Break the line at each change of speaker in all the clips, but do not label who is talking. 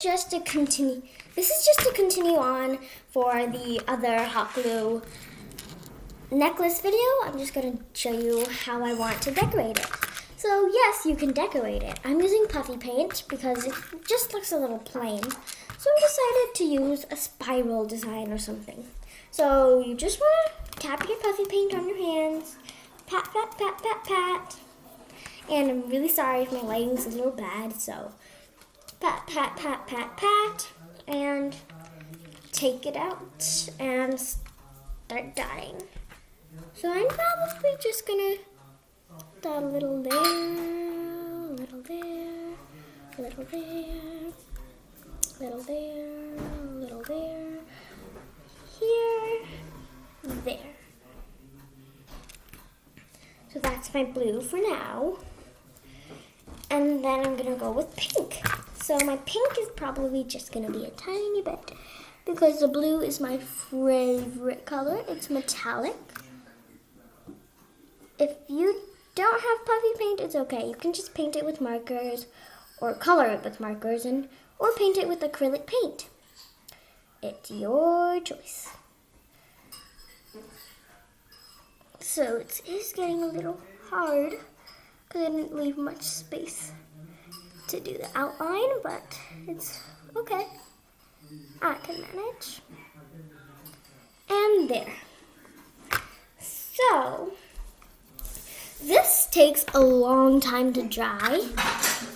Just to continue, this is just to continue on for the other hot glue necklace video. I'm just going to show you how I want to decorate it. So yes, you can decorate it. I'm using puffy paint because it just looks a little plain. So I decided to use a spiral design or something. So you just want to tap your puffy paint on your hands, pat, pat, pat, pat, pat. And I'm really sorry if my lighting's a little bad, so pat, pat, pat, pat, pat, and take it out and start dotting. So I'm probably just gonna dot a little there, a little there, a little there, a little there, a little there, here, there. So that's my blue for now. And then I'm gonna go with pink. So my pink is probably just gonna be a tiny bit because the blue is my favorite color. It's metallic. If you don't have puffy paint, it's okay. You can just paint it with markers or color it with markers or paint it with acrylic paint. It's your choice. So it is getting a little hard because I didn't leave much space to do the outline, but it's okay. I can manage. And there. So, this takes a long time to dry,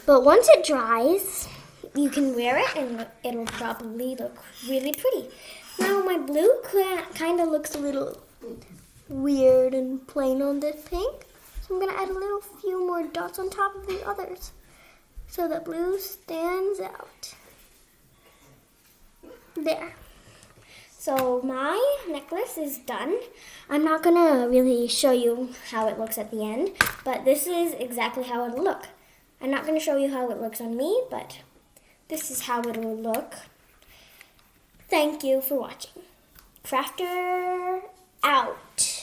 but once it dries, you can wear it and it'll probably look really pretty. Now my blue kind of looks a little weird and plain on this pink. So I'm going to add a few more dots on top of the others so the blue stands out. There. So my necklace is done. I'm not going to really show you how it looks at the end, but this is exactly how it'll look. I'm not going to show you how it looks on me, but this is how it'll look. Thank you for watching. Crafter out.